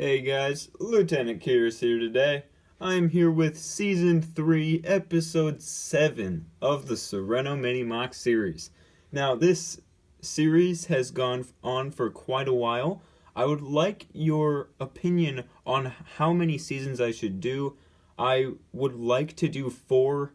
Hey guys, Lieutenant Kyrus here today. I'm here with Season 3, Episode 7 of the Serenno Mini MOC series. Now, this series has gone on for quite a while. I would like your opinion on how many seasons I should do. I would like to do 4,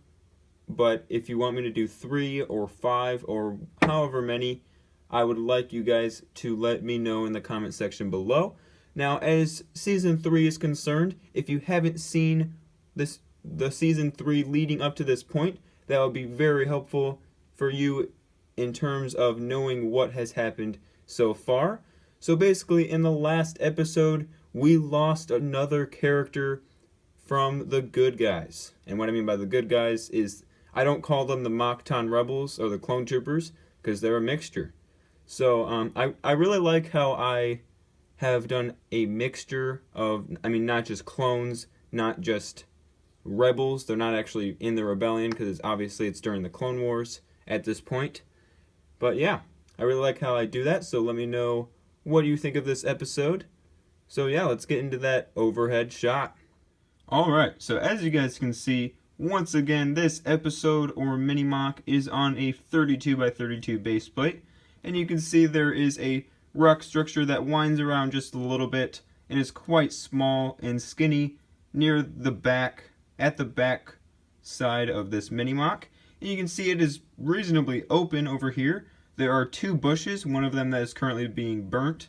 but if you want me to do 3 or 5 or however many, I would like you guys to let me know in the comment section below. Now, as Season 3 is concerned, if you haven't seen the Season 3 leading up to this point, that would be very helpful for you in terms of knowing what has happened so far. So basically, in the last episode, we lost another character from the good guys. And what I mean by the good guys is, I don't call them the Mocton Rebels or the Clone Troopers, because they're a mixture. So I really like how I have done a mixture of, not just clones, not just rebels. They're not actually in the rebellion because obviously it's during the Clone Wars at this point. But yeah, I really like how I do that, so let me know what you think of this episode. So yeah, let's get into that overhead shot. Alright, so as you guys can see, once again, this episode or mini MOC is on a 32 by 32 base plate. And you can see there is a rock structure that winds around just a little bit and is quite small and skinny near the back, at the back side of this mini MOC. And you can see it is reasonably open over here. There are 2 bushes, one of them that is currently being burnt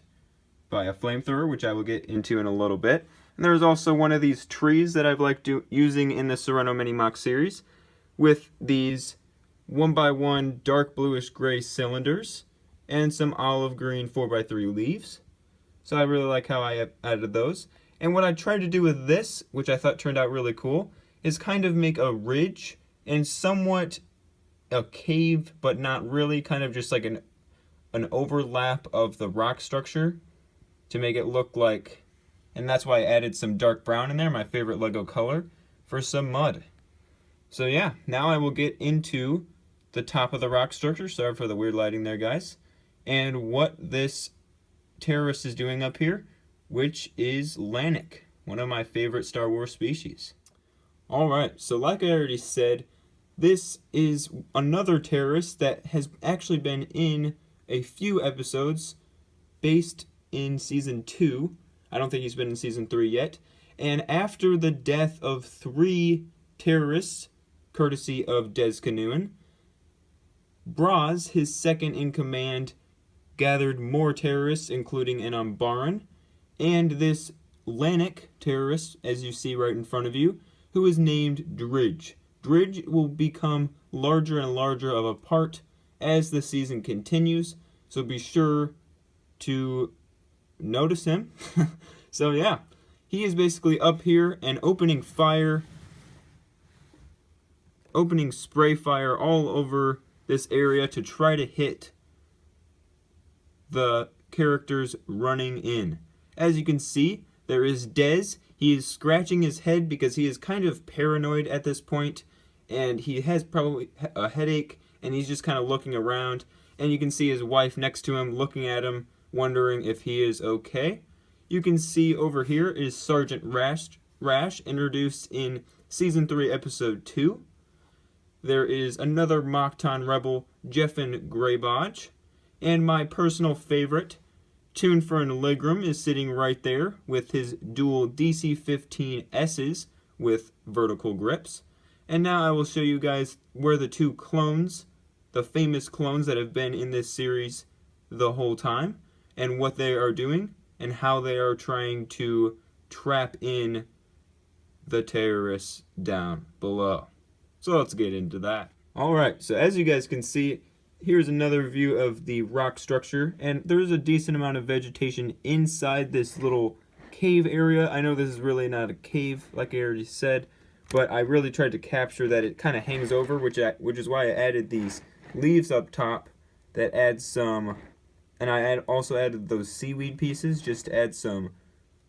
by a flamethrower, which I will get into in a little bit. And there's also one of these trees that I've liked using in the Serenno Mini MOC series with these 1x1 dark bluish gray cylinders and some olive green 4x3 leaves. So I really like how I added those. And what I tried to do with this, which I thought turned out really cool, is kind of make a ridge and somewhat a cave, but not really, kind of just like an overlap of the rock structure to make it look like, and that's why I added some dark brown in there, my favorite Lego color, for some mud. So yeah, now I will get into the top of the rock structure. Sorry for the weird lighting there, guys. And what this terrorist is doing up here, which is Lannick, one of my favorite Star Wars species. Alright, so like I already said, this is another terrorist that has actually been in a few episodes based in Season 2. I don't think he's been in Season 3 yet. And after the death of 3 terrorists, courtesy of Des Canoein, Braz, his second in command, gathered more terrorists, including an Umbaran, and this Lannick terrorist, as you see right in front of you, who is named Dridge. Dridge will become larger and larger of a part as the season continues, so be sure to notice him. So yeah, he is basically up here and opening spray fire all over this area to try to hit the characters running in. As you can see, there is Des. He is scratching his head because he is kind of paranoid at this point, and he has probably a headache, and he's just kind of looking around. And you can see his wife next to him looking at him, wondering if he is okay. You can see over here is Sergeant Rash, introduced in Season 3, Episode 2. There is another Mocton Rebel, Jeffin Greybodge. And my personal favorite, Toonfern Ligram, is sitting right there with his dual DC-15Ss with vertical grips. And now I will show you guys where the 2 clones, the famous clones that have been in this series the whole time, and what they are doing, and how they are trying to trap in the terrorists down below. So let's get into that. Alright, so as you guys can see, here's another view of the rock structure, and there's a decent amount of vegetation inside this little cave area. I know this is really not a cave, like I already said, but I really tried to capture that it kind of hangs over, which is why I added these leaves up top that add some, and I also added those seaweed pieces just to add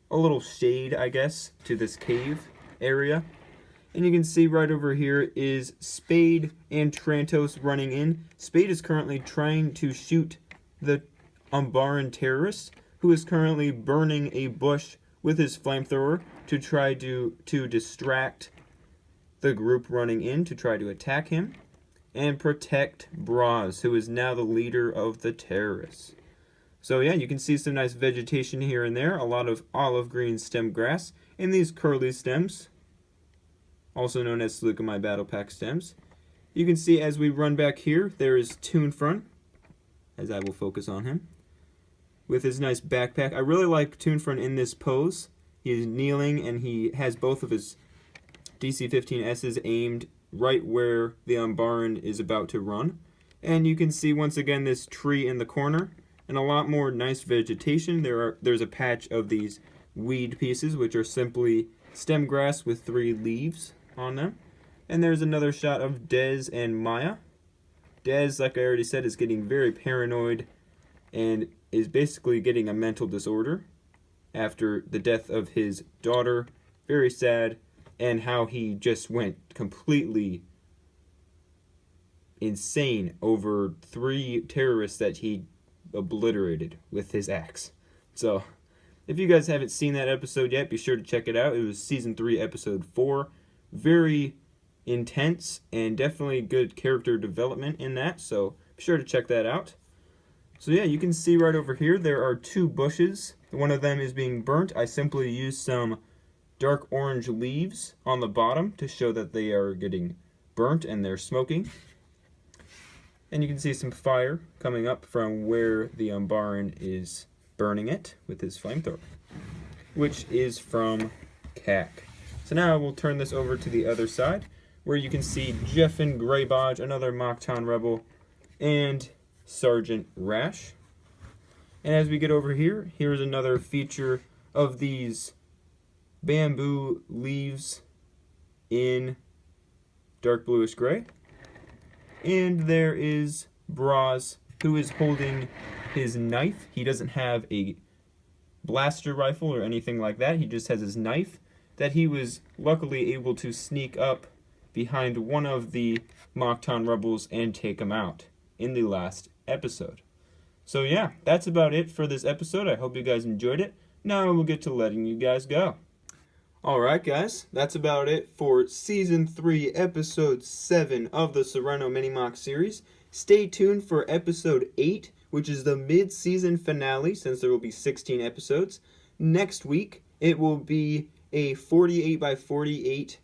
a little shade, I guess, to this cave area. And you can see right over here is Spade and Trantos running in. Spade is currently trying to shoot the Umbaran terrorist, who is currently burning a bush with his flamethrower to try to distract the group running in to try to attack him, and protect Braz, who is now the leader of the terrorists. So yeah, you can see some nice vegetation here and there, a lot of olive green stem grass, and these curly stems, also known as Slugamai Battle Pack stems. You can see as we run back here, there is Toonfront, as I will focus on him, with his nice backpack. I really like Toonfront in this pose. He is kneeling and he has both of his DC-15S's aimed right where the Umbaran is about to run. And you can see once again this tree in the corner and a lot more nice vegetation. There's a patch of these weed pieces, which are simply stem grass with 3 leaves on them. And there's another shot of Dez and Maya. Dez, like I already said, is getting very paranoid and is basically getting a mental disorder after the death of his daughter. Very sad, and how he just went completely insane over 3 terrorists that he obliterated with his axe. So, if you guys haven't seen that episode yet, be sure to check it out. It was Season 3, Episode 4. Very intense and definitely good character development in that, so be sure to check that out. So yeah, you can see right over here there are 2 bushes. One of them is being burnt. I simply used some dark orange leaves on the bottom to show that they are getting burnt and they're smoking. And you can see some fire coming up from where the Umbaran is burning it with his flamethrower, which is from Kak. So now I will turn this over to the other side, where you can see Jeffin Greybodge, another Mokton rebel, and Sergeant Rash. And as we get over here, here's another feature of these bamboo leaves in dark bluish gray. And there is Braz, who is holding his knife. He doesn't have a blaster rifle or anything like that. He just has his knife that he was luckily able to sneak up behind one of the Mokton rebels and take him out in the last episode. So yeah, that's about it for this episode. I hope you guys enjoyed it. Now we'll get to letting you guys go. Alright guys, that's about it for Season 3, Episode 7 of the Serenno Mini-MOC series. Stay tuned for Episode 8, which is the mid-season finale, since there will be 16 episodes. Next week, it will be a 48x48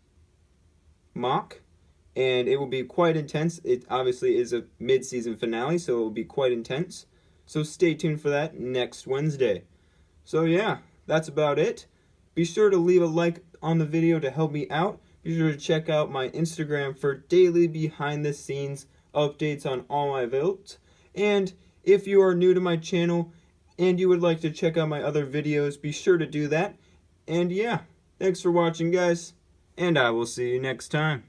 MOC, and it will be quite intense. It obviously is a mid-season finale, so it will be quite intense. So stay tuned for that next Wednesday. So yeah, that's about it. Be sure to leave a like on the video to help me out. Be sure to check out my Instagram for daily behind-the-scenes updates on all my builds. And if you are new to my channel and you would like to check out my other videos, be sure to do that. And yeah, thanks for watching guys, and I will see you next time.